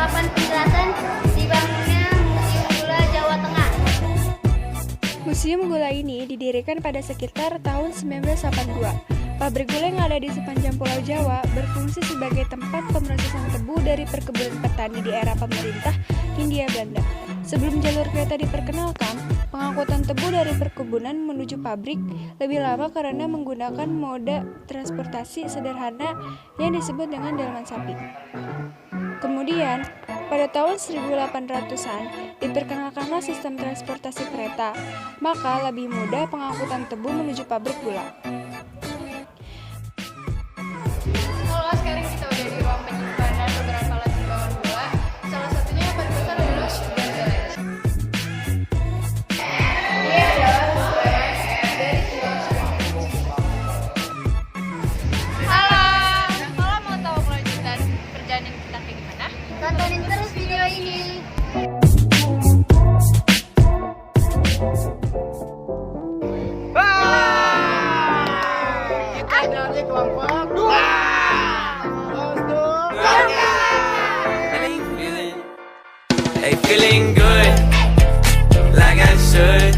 papan penjelasan dibangunnya Museum Gula Jawa Tengah. Museum gula ini didirikan pada sekitar tahun 1982. Pabrik gula yang ada di sepanjang Pulau Jawa berfungsi sebagai tempat pemrosesan tebu dari perkebunan petani di era pemerintah Hindia Belanda. Sebelum jalur kereta diperkenalkan, pengangkutan tebu dari perkebunan menuju pabrik lebih lama karena menggunakan moda transportasi sederhana yang disebut dengan delman sapi. Kemudian, pada tahun 1800-an, diperkenalkanlah sistem transportasi kereta, maka lebih mudah pengangkutan tebu menuju pabrik gula. Kalau sekarang kita udah di ruang penyimpanan beberapa alat pembawaan gula, salah satunya yang paling besar adalah sugar village. Dia adalah kumpulan dari sebuah sugar village. Halo, kalau mau tahu kelanjutan perjalanan kita kayak gimana? Tontonin terus video ini. Hey, feeling good, like I should.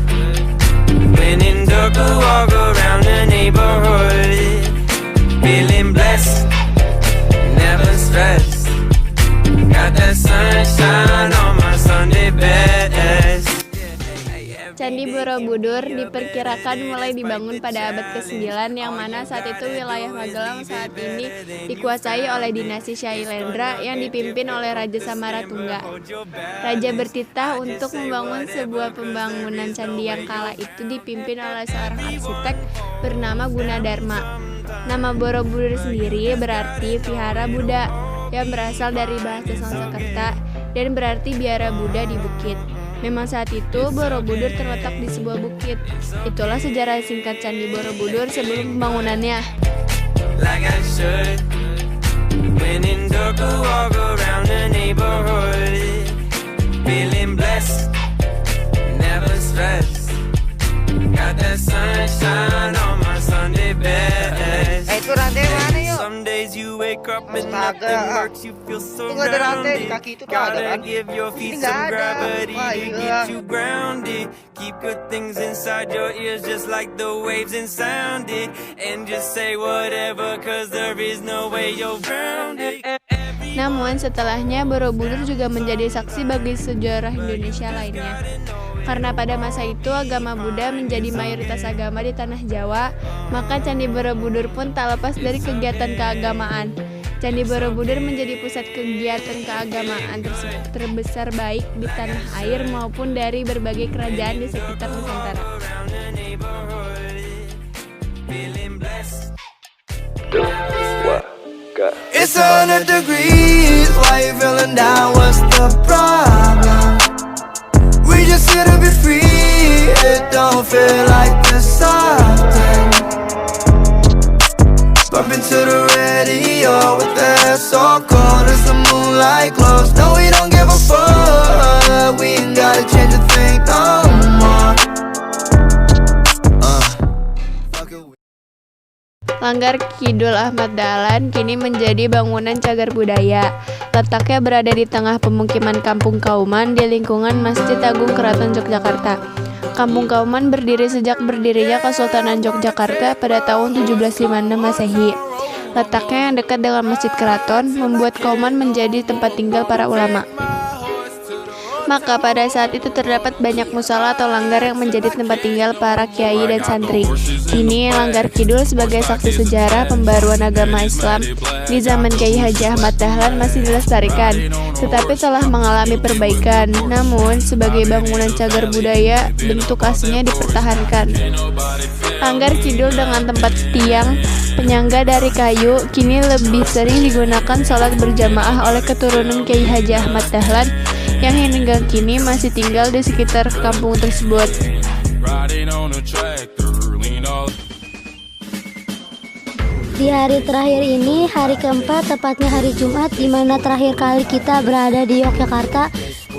When in dark, I walk around the neighborhood. Feeling blessed, never stressed. Got that sunshine on my Sunday best. Candi Borobudur diperkirakan mulai dibangun pada abad ke-9 yang mana saat itu wilayah Magelang saat ini dikuasai oleh dinasti Syailendra yang dipimpin oleh Raja Samaratungga. Raja bertitah untuk membangun sebuah pembangunan candi yang kala itu dipimpin oleh seorang arsitek bernama Gunadarma. Nama Borobudur sendiri berarti vihara Buddha yang berasal dari bahasa Sanskerta dan berarti biara Buddha di bukit. Memang saat itu Borobudur terletak di sebuah bukit. Itulah sejarah singkat Candi Borobudur sebelum pembangunannya. Like I should. When in dark, I walk around the neighborhood. Feeling blessed, never stressed. Got that sunshine on my Sunday best. Itu rantai mana yuk? Some days you wake up and Astaga. nothing works. You feel Itu nggak ada rantai, di surrounded. kaki itu tuh ada Gotta kan? give your feet Ini nggak some ada. gravity Wah, to iya. get you grounded. Keep good things inside your ears just like the waves and sound it. And just say whatever cause there is no way you're grounded. Namun setelahnya Borobudur juga menjadi saksi bagi sejarah Indonesia lainnya. Karena pada masa itu agama Buddha menjadi mayoritas agama di tanah Jawa, maka Candi Borobudur pun tak lepas dari kegiatan keagamaan. Candi Borobudur menjadi pusat kegiatan keagamaan terbesar baik di tanah air maupun dari berbagai kerajaan di sekitar Nusantara. It's 100 degrees, why you feeling down, what's the problem? We just here to be free, it don't feel like this often. Bumping to the radio with the so cold as the moonlight glows. No, we don't give a fuck, we ain't gotta change a thing no more. Langgar Kidul Ahmad Dahlan kini menjadi bangunan cagar budaya. Letaknya berada di tengah pemukiman Kampung Kauman di lingkungan Masjid Agung Keraton Yogyakarta. Kampung Kauman berdiri sejak berdirinya Kesultanan Yogyakarta pada tahun 1756 Masehi. Letaknya yang dekat dengan Masjid Keraton membuat Kauman menjadi tempat tinggal para ulama. Maka pada saat itu terdapat banyak musala atau langgar yang menjadi tempat tinggal para kiai dan santri. Kini Langgar Kidul sebagai saksi sejarah pembaruan agama Islam di zaman Kiai Haji Ahmad Dahlan masih dilestarikan, tetapi telah mengalami perbaikan. Namun sebagai bangunan cagar budaya, bentuk aslinya dipertahankan. Langgar Kidul dengan tempat tiang penyangga dari kayu kini lebih sering digunakan sholat berjamaah oleh keturunan Kiai Haji Ahmad Dahlan yang hingga kini masih tinggal di sekitar kampung tersebut. Di hari terakhir ini, hari keempat, tepatnya hari Jumat, di mana terakhir kali kita berada di Yogyakarta,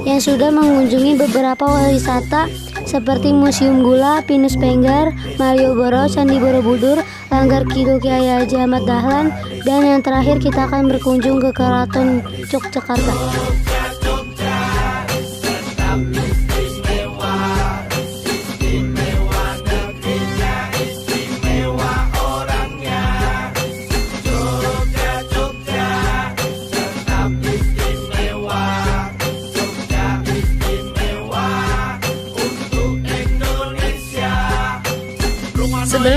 yang sudah mengunjungi beberapa wisata seperti Museum Gula, Pinus Penggar, Malioboro, Candi Borobudur, Langgar Kidul Kiai Haji Ahmad Dahlan, dan yang terakhir kita akan berkunjung ke Keraton Yogyakarta.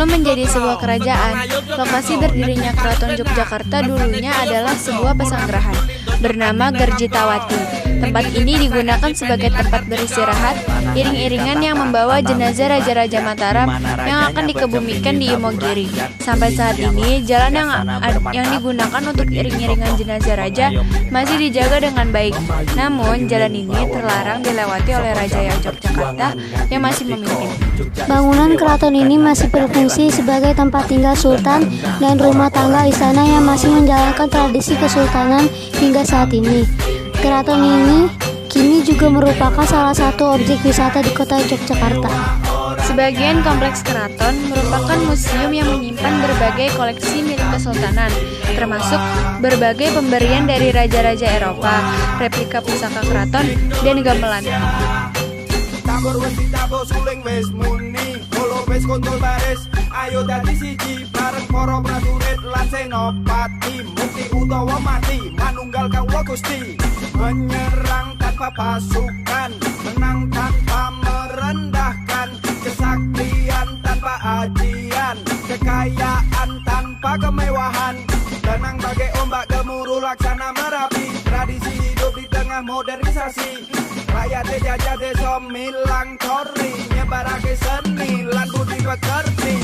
Sebelum menjadi sebuah kerajaan, lokasi berdirinya Keraton Yogyakarta dulunya adalah sebuah pesanggerahan bernama Gerjitawati. Tempat ini digunakan sebagai tempat beristirahat iring-iringan yang membawa jenazah Raja-Raja Mataram yang akan dikebumikan di Imogiri. Sampai saat ini, jalan yang digunakan untuk iring-iringan jenazah raja masih dijaga dengan baik. Namun, jalan ini terlarang dilewati oleh Raja Yogyakarta yang masih memimpin. Bangunan keraton ini masih berfungsi sebagai tempat tinggal sultan dan rumah tangga istana yang masih menjalankan tradisi kesultanan hingga saat ini. Keraton ini kini juga merupakan salah satu objek wisata di kota Yogyakarta. Sebagian kompleks keraton merupakan museum yang menyimpan berbagai koleksi milik kesultanan, termasuk berbagai pemberian dari raja-raja Eropa, replika pusaka keraton, dan gamelan. Tabur wis ditabur suling wis muni Kolo wis kontrol baris Ayo dadi siji bareng para prajurit lan senopati Mukti utawa mati manunggal kawula Gusti Menyerang tanpa pasukan Menang tanpa merendahkan Kesaktian tanpa ajian Kekayaan tanpa kemewahan Tenang bagai ombak gemuruh laksana Merapi Tradisi hidup di tengah modernisasi Rakyat jajah desa milang tori Nyebarake seni lan budi pekerti